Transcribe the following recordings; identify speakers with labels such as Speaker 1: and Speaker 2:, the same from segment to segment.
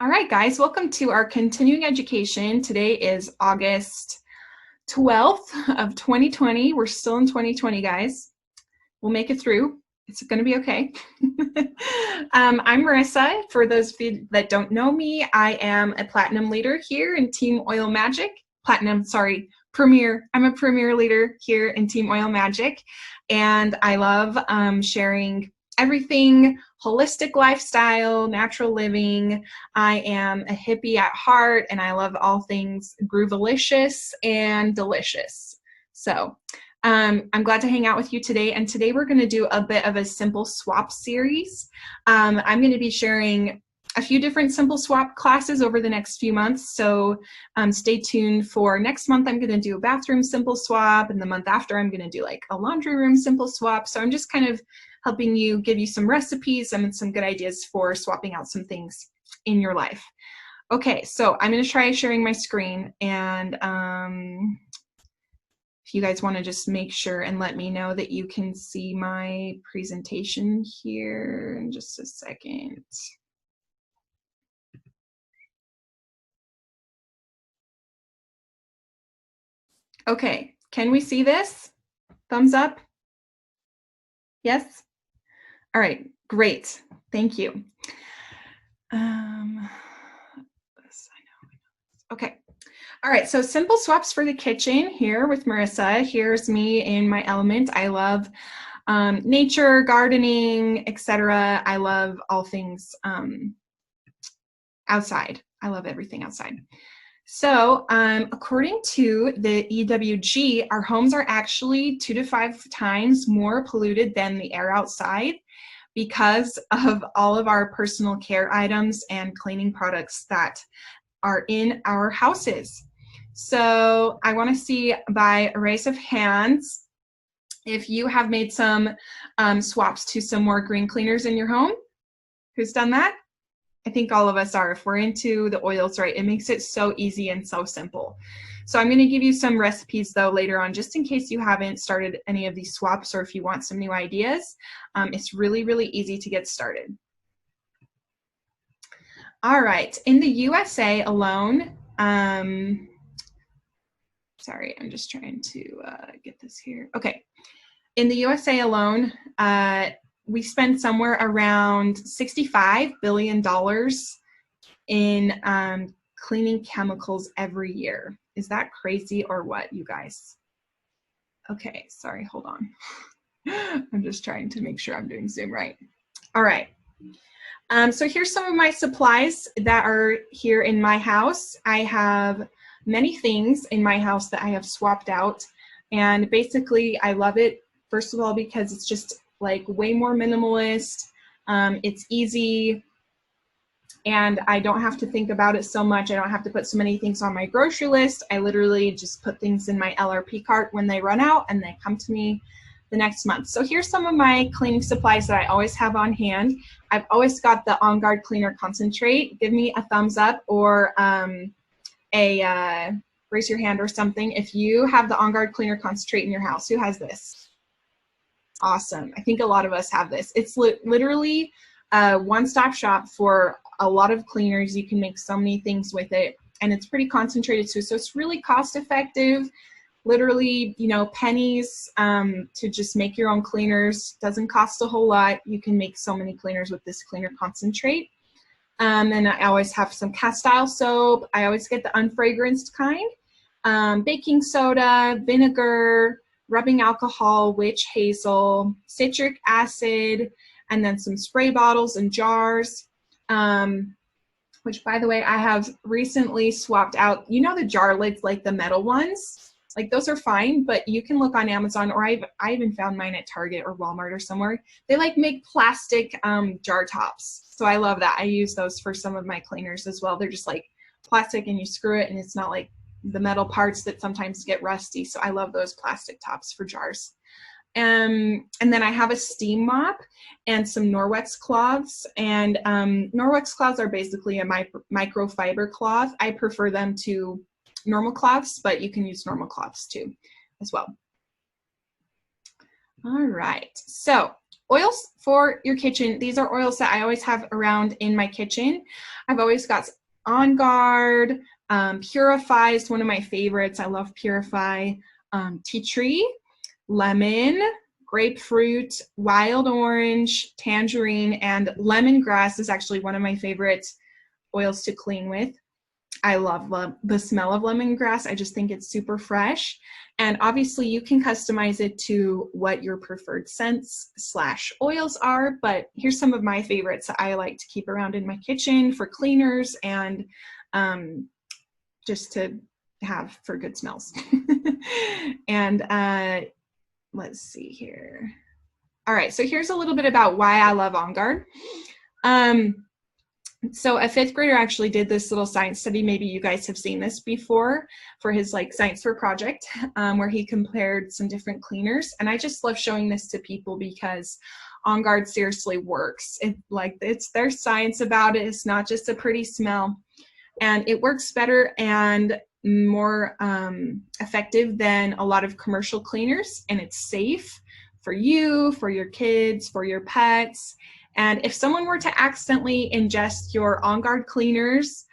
Speaker 1: All right, guys, welcome to our continuing education. Today is August 12th of 2020. We're still in 2020, guys. We'll make it through. It's going to be okay. I'm Marissa. For those of you that don't know me, I am a platinum leader here in Team Oil Magic. Premier. I'm a premier leader here in Team Oil Magic, and I love sharing everything holistic lifestyle, natural living. I am a hippie at heart, and I love all things groovalicious and delicious. So I'm glad to hang out with you today, and today we're going to do a bit of a simple swap series. I'm going to be sharing a few different simple swap classes over the next few months, so stay tuned for next month. I'm going to do a bathroom simple swap, and the month after I'm going to do like a laundry room simple swap. So I'm just kind of helping you, give you some recipes and some good ideas for swapping out some things in your life. Okay, so I'm going to try sharing my screen, and if you guys want to just make sure and let me know that you can see my presentation here in just a second. Okay, can we see this? Thumbs up? Yes? All right, great. Thank you. Okay. All right, so simple swaps for the kitchen here with Marissa. Here's me in my element. I love nature, gardening, etc. I love all things outside. I love everything outside. So according to the EWG, our homes are actually 2 to 5 times more polluted than the air outside because of all of our personal care items and cleaning products that are in our houses. So I want to see by a raise of hands if you have made some swaps to some more green cleaners in your home. Who's done that? I think all of us are. If we're into the oils, right, it makes it so easy and so simple. So I'm going to give you some recipes though later on, just in case you haven't started any of these swaps or if you want some new ideas. It's really, really easy to get started. All right, in the USA alone, sorry, I'm just trying to get this here. Okay, in the USA alone, we spend somewhere around $65 billion in cleaning chemicals every year. Is that crazy or what, you guys? Okay, sorry, hold on. I'm just trying to make sure I'm doing Zoom right. All right. So here's some of my supplies that are here in my house. I have many things in my house that I have swapped out, and basically I love it, first of all, because it's just like way more minimalist. It's easy, and I don't have to think about it so much. I don't have to put so many things on my grocery list. I literally just put things in my LRP cart when they run out, and they come to me the next month. So here's some of my cleaning supplies that I always have on hand. I've always got the OnGuard Cleaner Concentrate. Give me a thumbs up or raise your hand or something if you have the OnGuard Cleaner Concentrate in your house. Who has this? Awesome. I think a lot of us have this. It's literally a one-stop shop for a lot of cleaners. You can make so many things with it, and it's pretty concentrated too, so it's really cost-effective. Literally, you know, pennies to just make your own cleaners. Doesn't cost a whole lot. You can make so many cleaners with this cleaner concentrate. And I always have some cast-style soap. I always get the unfragranced kind. Baking soda, vinegar, rubbing alcohol, witch hazel, citric acid, and then some spray bottles and jars, which, by the way, I have recently swapped out. You know the jar lids, like the metal ones? Like those are fine, but you can look on Amazon, or I even found mine at Target or Walmart or somewhere. They like make plastic jar tops. So I love that. I use those for some of my cleaners as well. They're just like plastic, and you screw it, and it's not like the metal parts that sometimes get rusty. So I love those plastic tops for jars. And then I have a steam mop and some Norwex cloths. And Norwex cloths are basically a microfiber cloth. I prefer them to normal cloths, but you can use normal cloths too as well. All right, so oils for your kitchen. These are oils that I always have around in my kitchen. I've always got OnGuard, Purify is one of my favorites. I love Purify. Tea tree, lemon, grapefruit, wild orange, tangerine, and lemongrass is actually one of my favorite oils to clean with. I love the smell of lemongrass. I just think it's super fresh. And obviously you can customize it to what your preferred scents / oils are, but here's some of my favorites that I like to keep around in my kitchen for cleaners and just to have for good smells. And let's see here. All right, so here's a little bit about why I love OnGuard. So a 5th grader actually did this little science study. Maybe you guys have seen this before for his like science fair project, where he compared some different cleaners. And I just love showing this to people because OnGuard seriously works. It's there's science about it. It's not just a pretty smell, and it works better and more effective than a lot of commercial cleaners, and it's safe for you, for your kids, for your pets. And if someone were to accidentally ingest your OnGuard cleaners,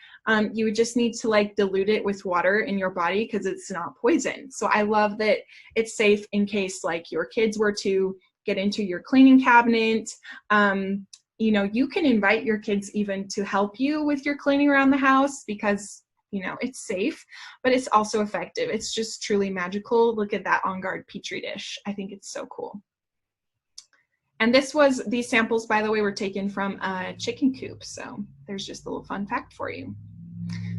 Speaker 1: you would just need to like dilute it with water in your body because it's not poison. So I love that it's safe in case like your kids were to get into your cleaning cabinet. You know, you can invite your kids even to help you with your cleaning around the house because, you know, it's safe, but it's also effective. It's just truly magical. Look at that OnGuard Petri dish. I think it's so cool. And these samples, by the way, were taken from a chicken coop. So there's just a little fun fact for you.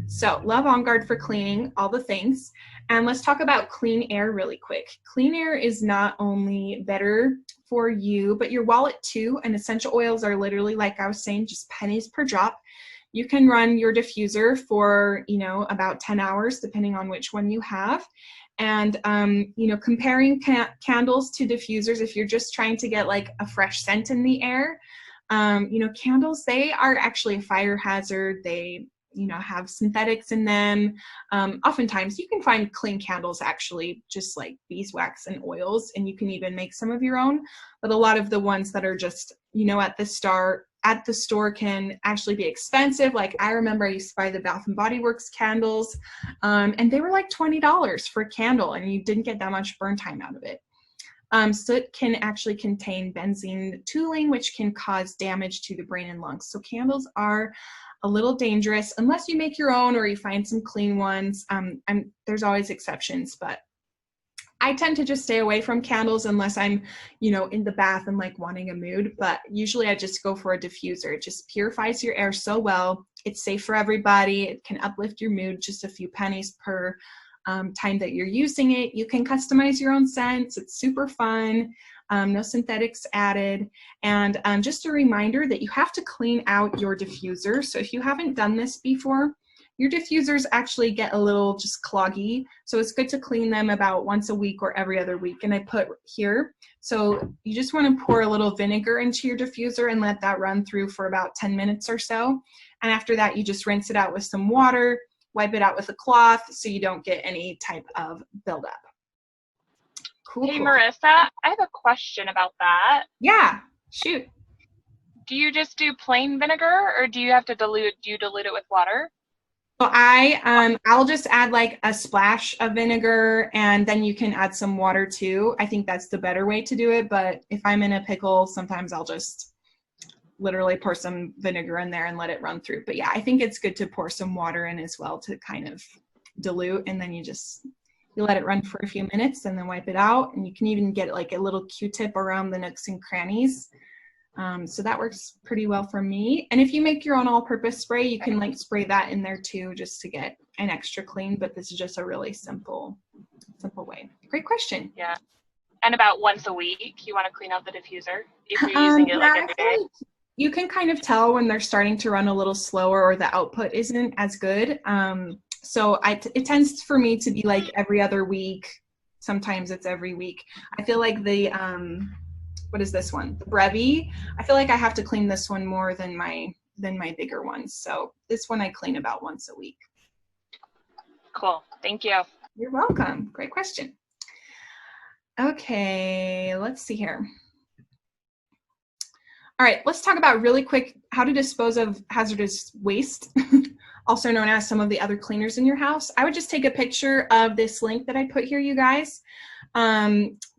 Speaker 1: So love OnGuard for cleaning, all the things. And let's talk about clean air really quick. Clean air is not only better for you, but your wallet too. And essential oils are literally, like I was saying, just pennies per drop. You can run your diffuser for, you know, about 10 hours, depending on which one you have. And, you know, comparing candles to diffusers, if you're just trying to get like a fresh scent in the air, you know, candles, they are actually a fire hazard. They, you know, have synthetics in them. Oftentimes you can find clean candles actually just like beeswax and oils, and you can even make some of your own. But a lot of the ones that are just, you know, at the store can actually be expensive. Like I remember I used to buy the Bath and Body Works candles, and they were like $20 for a candle, and you didn't get that much burn time out of it. Soot can actually contain benzene tooling, which can cause damage to the brain and lungs. So candles are a little dangerous unless you make your own or you find some clean ones. There's always exceptions, but I tend to just stay away from candles unless I'm, you know, in the bath and like wanting a mood, but usually I just go for a diffuser. It just purifies your air so well. It's safe for everybody. It can uplift your mood, just a few pennies per time that you're using it. You can customize your own scents. It's super fun. No synthetics added. And just a reminder that you have to clean out your diffuser. So if you haven't done this before, your diffusers actually get a little just cloggy. So it's good to clean them about once a week or every other week. And I put here, so you just want to pour a little vinegar into your diffuser and let that run through for about 10 minutes or so. And after that, you just rinse it out with some water, wipe it out with a cloth so you don't get any type of buildup. Cool.
Speaker 2: Hey, Marissa, I have a question about that.
Speaker 1: Yeah, shoot.
Speaker 2: Do you just do plain vinegar, or do you have to dilute it with water?
Speaker 1: So I'll just add like a splash of vinegar, and then you can add some water too. I think that's the better way to do it, but if I'm in a pickle, sometimes I'll just literally pour some vinegar in there and let it run through. But yeah, I think it's good to pour some water in as well to kind of dilute, and then you let it run for a few minutes and then wipe it out. And you can even get like a little Q-tip around the nooks and crannies. So that works pretty well for me. And if you make your own all-purpose spray, you can like spray that in there too, just to get an extra clean. But this is just a really simple way. Great question.
Speaker 2: Yeah. And about once a week, you want to clean out the diffuser if you're using it like every day?
Speaker 1: You can kind of tell when they're starting to run a little slower or the output isn't as good. So it tends for me to be like every other week. Sometimes it's every week. I feel like the, what is this one? The Brevi. I feel like I have to clean this one more than my bigger ones. So this one I clean about once a week.
Speaker 2: Cool. Thank you.
Speaker 1: You're welcome. Great question. Okay, let's see here. All right, let's talk about really quick how to dispose of hazardous waste, also known as some of the other cleaners in your house. I would just take a picture of this link that I put here, you guys,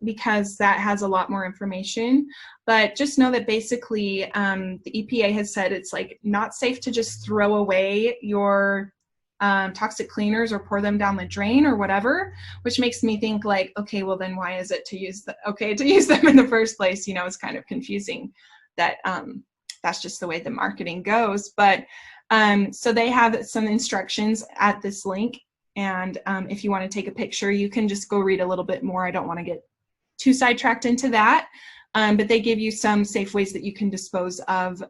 Speaker 1: because that has a lot more information. But just know that basically the EPA has said it's like not safe to just throw away your toxic cleaners or pour them down the drain or whatever, which makes me think like, okay, well then why is it to use them in the first place? You know, it's kind of confusing that that's just the way the marketing goes. But so they have some instructions at this link, and if you want to take a picture, you can just go read a little bit more. I don't want to get too sidetracked into that, but they give you some safe ways that you can dispose of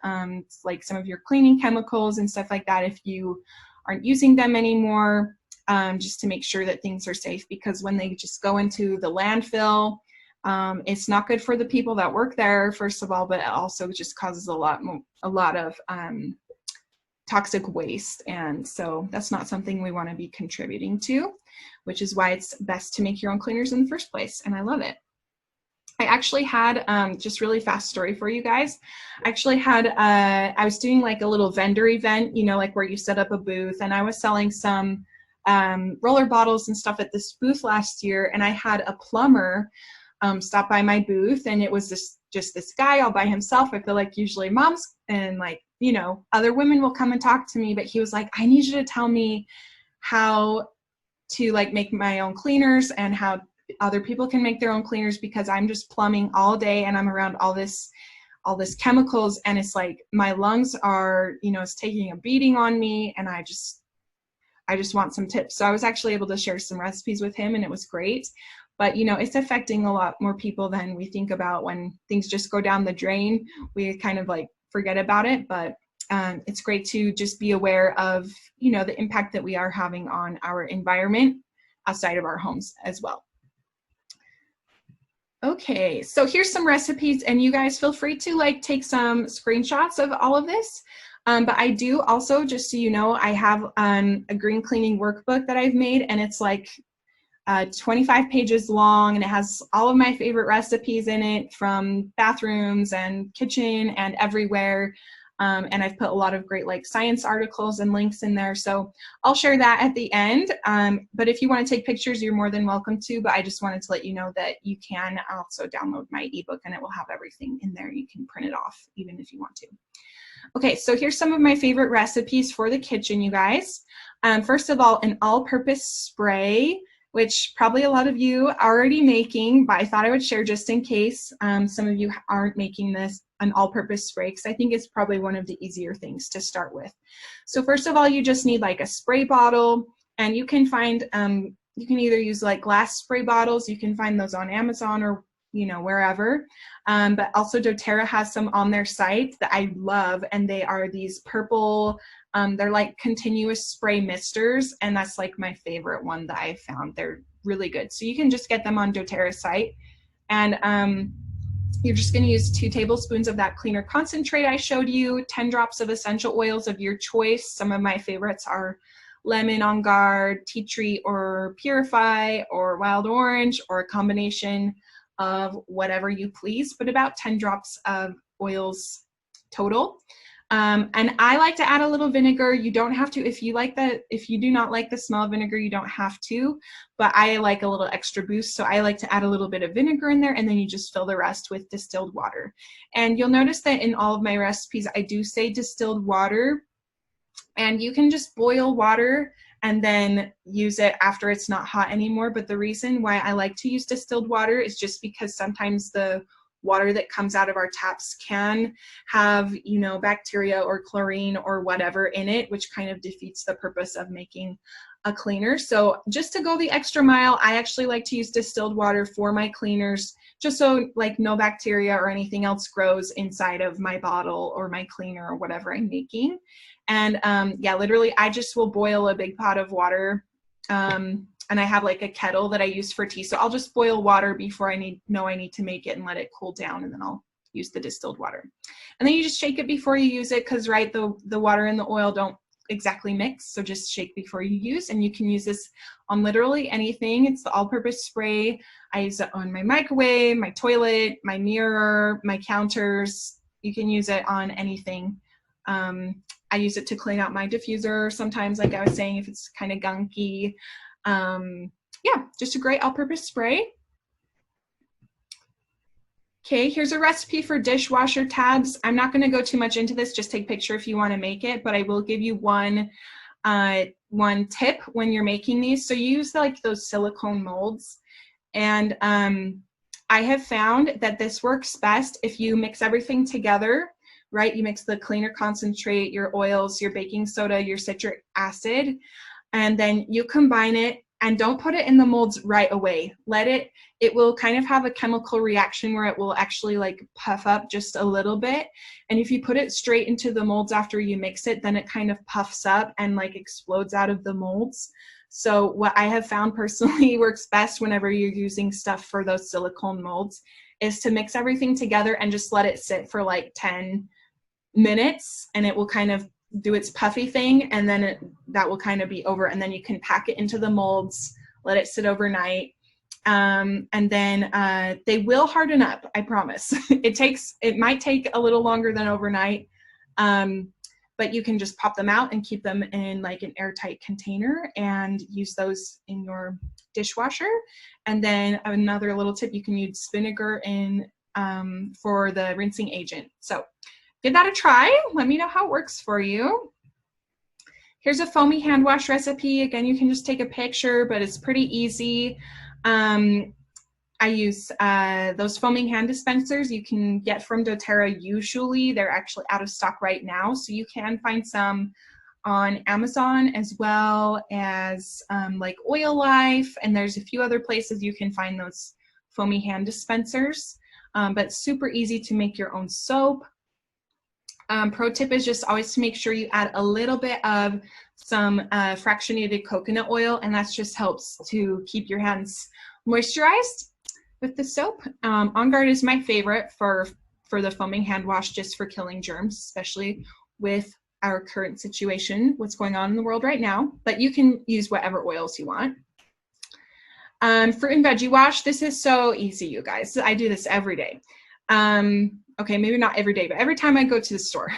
Speaker 1: like some of your cleaning chemicals and stuff like that if you aren't using them anymore, just to make sure that things are safe, because when they just go into the landfill, it's not good for the people that work there, first of all, but it also just causes a lot of toxic waste. And so that's not something we want to be contributing to, which is why it's best to make your own cleaners in the first place. And I love it. I actually had, just really fast story for you guys. I actually had, I was doing like a little vendor event, you know, like where you set up a booth, and I was selling some roller bottles and stuff at this booth last year. And I had a plumber stop by my booth, and it was just this guy all by himself. I feel like usually moms and like, you know, other women will come and talk to me, but he was like, I need you to tell me how to like make my own cleaners and how other people can make their own cleaners, because I'm just plumbing all day and I'm around all this chemicals, and it's like my lungs are, you know, it's taking a beating on me, and I just want some tips. So I was actually able to share some recipes with him, and it was great. But, you know, it's affecting a lot more people than we think about. When things just go down the drain, we kind of like forget about it. But it's great to just be aware of, you know, the impact that we are having on our environment outside of our homes as well. Okay, so here's some recipes, and you guys feel free to like take some screenshots of all of this. But I do also, just so you know, I have a green cleaning workbook that I've made, and it's like 25 pages long, and it has all of my favorite recipes in it from bathrooms and kitchen and everywhere. And I've put a lot of great like science articles and links in there. So I'll share that at the end. But if you want to take pictures, you're more than welcome to. But I just wanted to let you know that you can also download my ebook, and it will have everything in there. You can print it off even if you want to. Okay, so here's some of my favorite recipes for the kitchen, you guys. First of all, an all-purpose spray, which probably a lot of you are already making, but I thought I would share just in case some of you aren't making this, an all-purpose spray, because I think it's probably one of the easier things to start with. So first of all, you just need like a spray bottle, and you can find, you can either use like glass spray bottles, you can find those on Amazon or, you know, wherever, but also doTERRA has some on their site that I love, and they are these purple, they're like continuous spray misters, and that's like my favorite one that I found. They're really good. So you can just get them on doTERRA's site, and you're just going to use 2 tablespoons of that cleaner concentrate I showed you, 10 drops of essential oils of your choice. Some of my favorites are lemon, OnGuard, tea tree, or purify, or wild orange, or a combination of whatever you please, but about 10 drops of oils total. And I like to add a little vinegar. You don't have to, if you do not like the smell of vinegar, you don't have to, but I like a little extra boost. So I like to add a little bit of vinegar in there, and then you just fill the rest with distilled water. And you'll notice that in all of my recipes, I do say distilled water, and you can just boil water and then use it after it's not hot anymore. But the reason why I like to use distilled water is just because sometimes the water that comes out of our taps can have, you know, bacteria or chlorine or whatever in it, which kind of defeats the purpose of making a cleaner. So just to go the extra mile, I actually like to use distilled water for my cleaners, just so like no bacteria or anything else grows inside of my bottle or my cleaner or whatever I'm making. And yeah, literally I just will boil a big pot of water, and I have like a kettle that I use for tea. So I'll just boil water before I know I need to make it and let it cool down, and then I'll use the distilled water. And then you just shake it before you use it, because right, the water and the oil don't exactly mix. So just shake before you use, and you can use this on literally anything. It's the all-purpose spray. I use it on my microwave, my toilet, my mirror, my counters, You can use it on anything. I use it to clean out my diffuser sometimes, like I was saying, if it's kind of gunky. Yeah, just a great all-purpose spray. Okay, here's a recipe for dishwasher tabs. I'm not going to go too much into this, just take a picture if you want to make it, but I will give you one tip when you're making these. So you use like those silicone molds, and I have found that this works best if you mix everything together, right? You mix the cleaner concentrate, your oils, your baking soda, your citric acid, and then you combine it, and don't put it in the molds right away. It will kind of have a chemical reaction where it will actually like puff up just a little bit. And if you put it straight into the molds after you mix it, then it kind of puffs up and like explodes out of the molds. So what I have found personally works best whenever you're using stuff for those silicone molds is to mix everything together and just let it sit for like 10 minutes, and it will kind of do its puffy thing, and then that will kind of be over, and then you can pack it into the molds, let it sit overnight, and then they will harden up, I promise. It might take a little longer than overnight, but you can just pop them out and keep them in like an airtight container and use those in your dishwasher. And then another little tip, you can use vinegar for the rinsing agent. So give that a try. Let me know how it works for you. Here's a foamy hand wash recipe. Again, you can just take a picture, but it's pretty easy. I use those foaming hand dispensers you can get from doTERRA usually. They're actually out of stock right now, so you can find some on Amazon as well as like Oil Life, and there's a few other places you can find those foamy hand dispensers, but super easy to make your own soap. Pro tip is just always to make sure you add a little bit of some fractionated coconut oil, and that just helps to keep your hands moisturized with the soap. OnGuard is my favorite for the foaming hand wash, just for killing germs, especially with our current situation, what's going on in the world right now, but you can use whatever oils you want. Fruit and veggie wash, this is so easy, you guys. I do this every day. Okay, maybe not every day, but every time I go to the store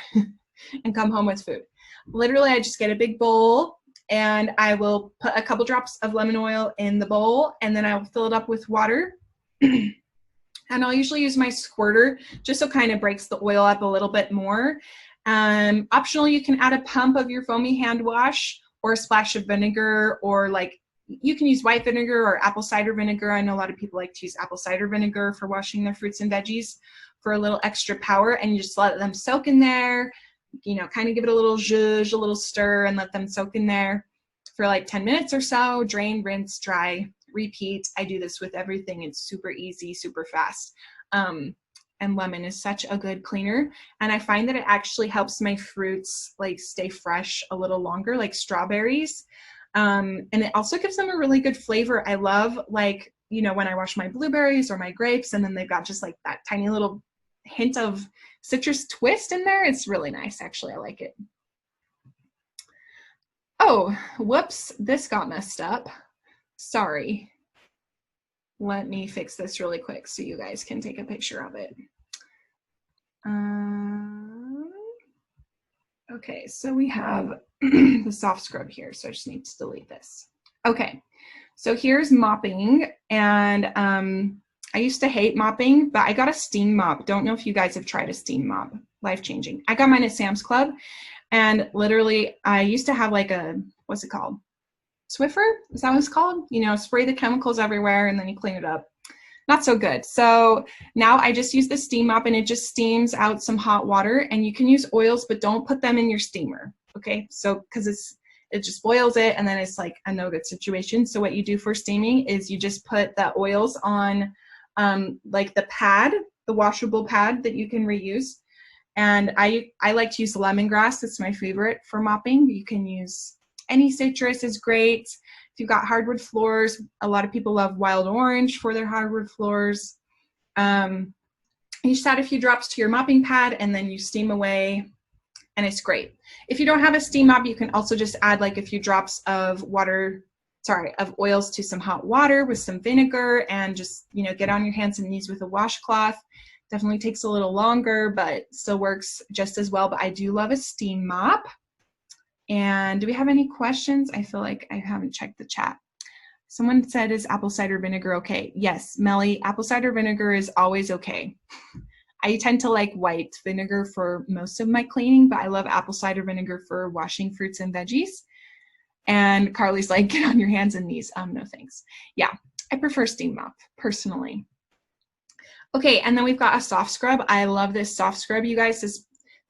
Speaker 1: and come home with food. Literally, I just get a big bowl, and I will put a couple drops of lemon oil in the bowl, and then I will fill it up with water. And I'll usually use my squirter just so it kind of breaks the oil up a little bit more. Optional, you can add a pump of your foamy hand wash or a splash of vinegar, or like you can use white vinegar or apple cider vinegar. I know a lot of people like to use apple cider vinegar for washing their fruits and veggies for a little extra power, and you just let them soak in there, you know, kind of give it a little zhuzh, a little stir, and let them soak in there for like 10 minutes or so. Drain, rinse, dry, repeat. I do this with everything. It's super easy, super fast. And lemon is such a good cleaner, and I find that it actually helps my fruits like stay fresh a little longer, like strawberries. And it also gives them a really good flavor. I love, like, you know, when I wash my blueberries or my grapes, and then they've got just like that tiny little hint of citrus twist in there. It's really nice, actually. I like it. Oh, whoops, this got messed up. Sorry. Let me fix this really quick so you guys can take a picture of it. Okay, so we have the soft scrub here, so I just need to delete this. Okay, so here's mopping, and I used to hate mopping, but I got a steam mop. Don't know if you guys have tried a steam mop. Life-changing. I got mine at Sam's Club, and literally I used to have like a, what's it called? Swiffer? Is that what it's called? You know, spray the chemicals everywhere and then you clean it up. Not so good. So now I just use the steam mop, and it just steams out some hot water, and you can use oils, but don't put them in your steamer. Okay, so because it just boils it, and then it's like a no good situation. So what you do for steaming is you just put the oils on like the pad, the washable pad that you can reuse. And I like to use lemongrass. It's my favorite for mopping. You can use any citrus is great. If you've got hardwood floors, a lot of people love wild orange for their hardwood floors. You just add a few drops to your mopping pad, and then you steam away, and it's great. If you don't have a steam mop, you can also just add like a few drops of of oils to some hot water with some vinegar, and just, you know, get on your hands and knees with a washcloth. Definitely takes a little longer, but still works just as well. But I do love a steam mop. And do we have any questions? I feel like I haven't checked the chat. Someone said, is apple cider vinegar okay? Yes, Melly, apple cider vinegar is always okay. I tend to like white vinegar for most of my cleaning, but I love apple cider vinegar for washing fruits and veggies. And Carly's like, get on your hands and knees. No thanks. Yeah, I prefer steam mop personally. Okay, and then we've got a soft scrub. I love this soft scrub, you guys.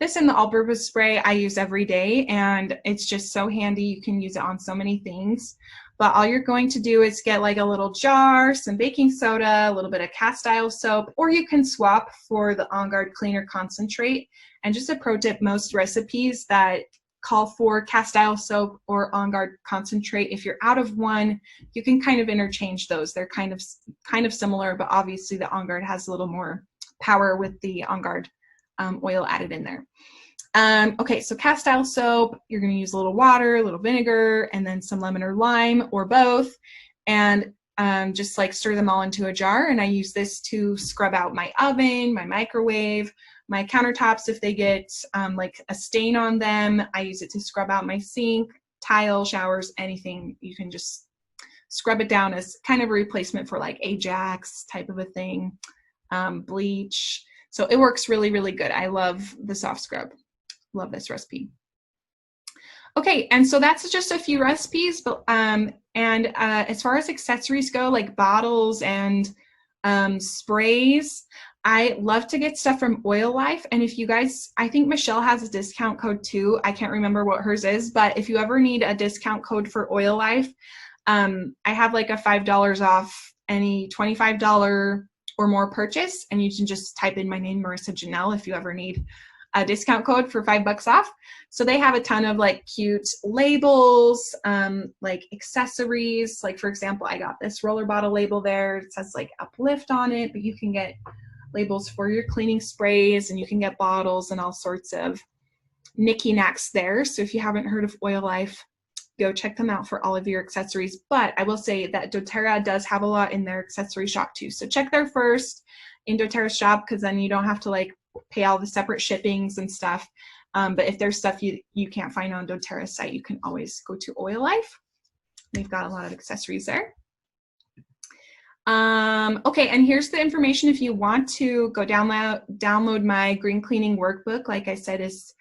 Speaker 1: This and the all-purpose spray I use every day, and it's just so handy. You can use it on so many things. But all you're going to do is get like a little jar, some baking soda, a little bit of cast iron soap, or you can swap for the OnGuard Cleaner Concentrate. And just a pro tip, most recipes that call for cast iron soap or OnGuard Concentrate, if you're out of one, you can kind of interchange those. They're kind of similar, but obviously the OnGuard has a little more power with the OnGuard oil added in there. Okay, so cast iron soap, you're going to use a little water, a little vinegar, and then some lemon or lime or both, and just like stir them all into a jar. And I use this to scrub out my oven, my microwave, my countertops if they get like a stain on them. I use it to scrub out my sink, tile, showers, anything. You can just scrub it down as kind of a replacement for like Ajax type of a thing, bleach. So it works really, really good. I love the soft scrub. Love this recipe. Okay, and so that's just a few recipes, but as far as accessories go, like bottles and sprays, I love to get stuff from Oil Life. And if you guys, I think Michelle has a discount code too. I can't remember what hers is, but if you ever need a discount code for Oil Life, I have like a $5 off any $25 or more purchase, and you can just type in my name, Marissa Janelle, if you ever need a discount code for $5 off. So they have a ton of like cute labels, like accessories. Like for example, I got this roller bottle label there. It says like uplift on it, but you can get labels for your cleaning sprays, and you can get bottles and all sorts of knicky-knacks there. So if you haven't heard of Oil Life, go check them out for all of your accessories. But I will say that doTERRA does have a lot in their accessory shop too. So check there first in doTERRA's shop, because then you don't have to like pay all the separate shippings and stuff. But if there's stuff you can't find on doTERRA's site, you can always go to Oil Life. They've got a lot of accessories there. Okay, and here's the information if you want to go download my green cleaning workbook. Like I said, is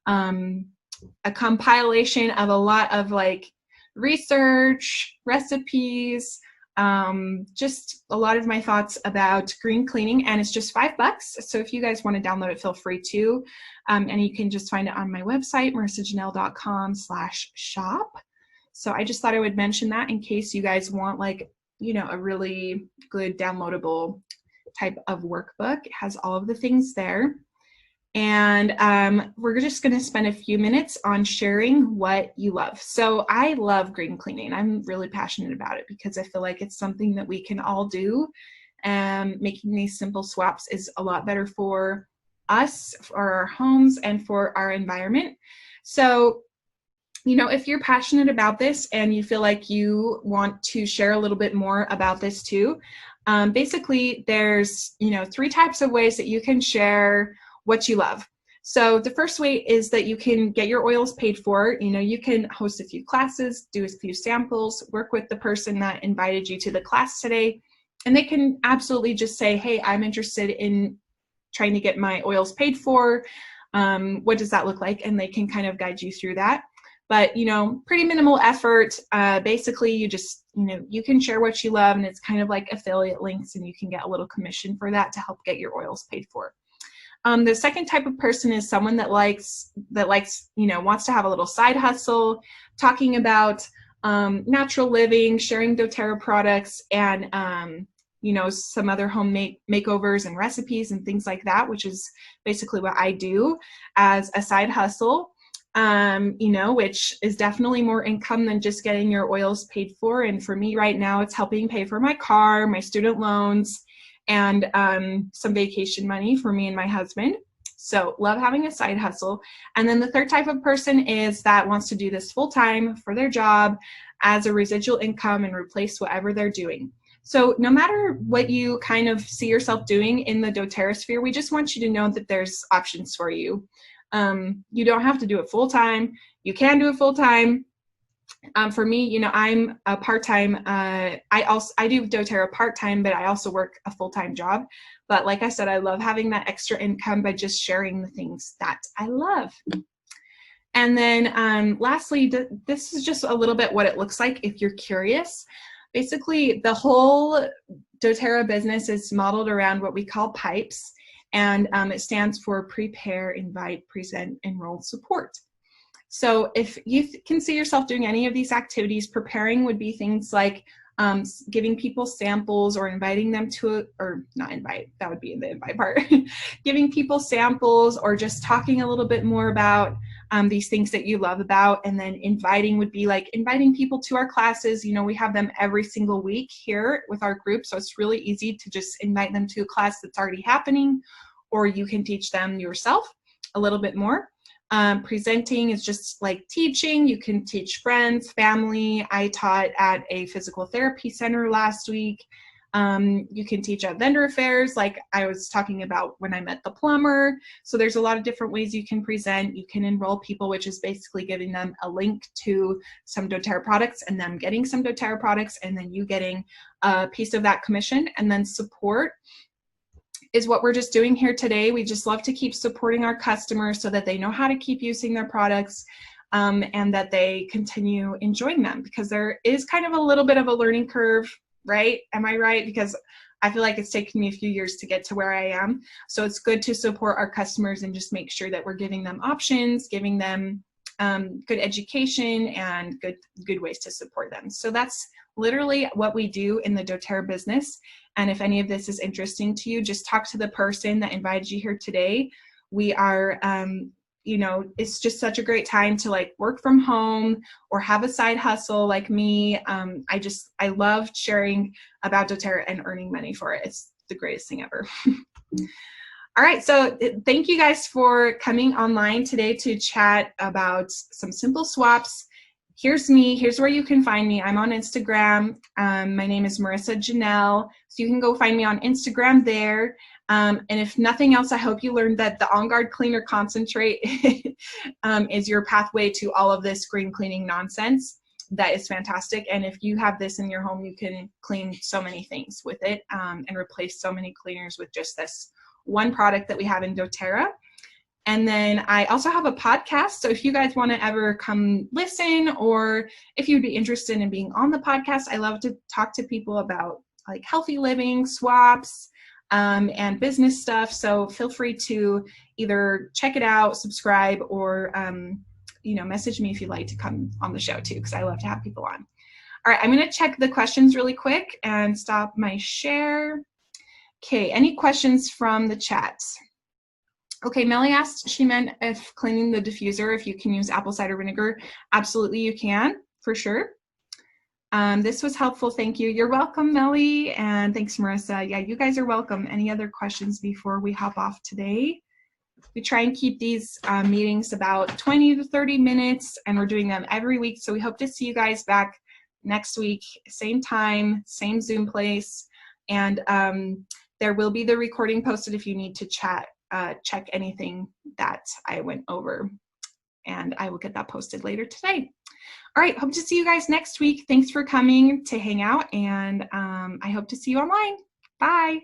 Speaker 1: a compilation of a lot of like research, recipes, just a lot of my thoughts about green cleaning, and it's just $5. So if you guys want to download it, feel free to, and you can just find it on my website, marissajanelle.com/shop. So I just thought I would mention that in case you guys want like, you know, a really good downloadable type of workbook. It has all of the things there. And we're just going to spend a few minutes on sharing what you love. So I love green cleaning. I'm really passionate about it because I feel like it's something that we can all do. And making these simple swaps is a lot better for us, for our homes, and for our environment. So, you know, if you're passionate about this and you feel like you want to share a little bit more about this too, basically there's, you know, 3 types of ways that you can share what you love. So the first way is that you can get your oils paid for. You know, you can host a few classes, do a few samples, work with the person that invited you to the class today, and they can absolutely just say, hey, I'm interested in trying to get my oils paid for. What does that look like? And they can kind of guide you through that. But, you know, pretty minimal effort. Basically, you just, you know, you can share what you love, and it's kind of like affiliate links, and you can get a little commission for that to help get your oils paid for. The second type of person is someone that likes, you know, wants to have a little side hustle, talking about natural living, sharing doTERRA products, and, you know, some other home makeovers and recipes and things like that, which is basically what I do as a side hustle, you know, which is definitely more income than just getting your oils paid for. And for me right now, it's helping pay for my car, my student loans, and some vacation money for me and my husband. So love having a side hustle. And then the third type of person is that wants to do this full time for their job as a residual income and replace whatever they're doing. So no matter what you kind of see yourself doing in the doTERRA sphere, we just want you to know that there's options for you. You don't have to do it full-time. You can do it full-time. For me, you know, I'm a part-time, I do doTERRA part-time, but I also work a full-time job. But like I said, I love having that extra income by just sharing the things that I love. And then lastly, this is just a little bit what it looks like if you're curious. Basically, the whole doTERRA business is modeled around what we call PIPES, and it stands for Prepare, Invite, Present, Enroll, Support. So if you can see yourself doing any of these activities, preparing would be things like giving people samples or inviting them to, or not invite, that would be in the invite part, giving people samples or just talking a little bit more about these things that you love about. And then inviting would be like inviting people to our classes. You know, we have them every single week here with our group, so it's really easy to just invite them to a class that's already happening, or you can teach them yourself a little bit more. Presenting is just like teaching. You can teach friends, family. I taught at a physical therapy center last week. You can teach at vendor affairs, like I was talking about when I met the plumber. So there's a lot of different ways you can present. You can enroll people, which is basically giving them a link to some doTERRA products and them getting some doTERRA products, and then you getting a piece of that commission. And then support is what we're just doing here today. We just love to keep supporting our customers so that they know how to keep using their products and that they continue enjoying them, because there is kind of a little bit of a learning curve, right? Am I right? Because I feel like it's taken me a few years to get to where I am. So it's good to support our customers and just make sure that we're giving them options, giving them good education and good ways to support them. So that's literally what we do in the doTERRA business. And if any of this is interesting to you, just talk to the person that invited you here today. We are, you know, it's just such a great time to like work from home or have a side hustle like me. I love sharing about doTERRA and earning money for it. It's the greatest thing ever. All right, so thank you guys for coming online today to chat about some simple swaps. Here's me, here's where you can find me. I'm on Instagram. My name is Marissa Janelle, so you can go find me on Instagram there. And if nothing else, I hope you learned that the OnGuard Cleaner Concentrate is your pathway to all of this green cleaning nonsense. That is fantastic. And if you have this in your home, you can clean so many things with it and replace so many cleaners with just this one product that we have in doTERRA. And then I also have a podcast. So if you guys want to ever come listen, or if you'd be interested in being on the podcast, I love to talk to people about like healthy living, swaps, and business stuff. So feel free to either check it out, subscribe, or you know, message me if you'd like to come on the show too, because I love to have people on. All right, I'm going to check the questions really quick and stop my share. Okay, any questions from the chat? Okay, Melly asked, she meant if cleaning the diffuser, if you can use apple cider vinegar. Absolutely, you can, for sure. This was helpful, thank you. You're welcome, Melly, and thanks, Marissa. Yeah, you guys are welcome. Any other questions before we hop off today? We try and keep these meetings about 20 to 30 minutes, and we're doing them every week, so we hope to see you guys back next week, same time, same Zoom place, and there will be the recording posted if you need to check anything that I went over, and I will get that posted later today. All right, hope to see you guys next week. Thanks for coming to hang out, and I hope to see you online. Bye.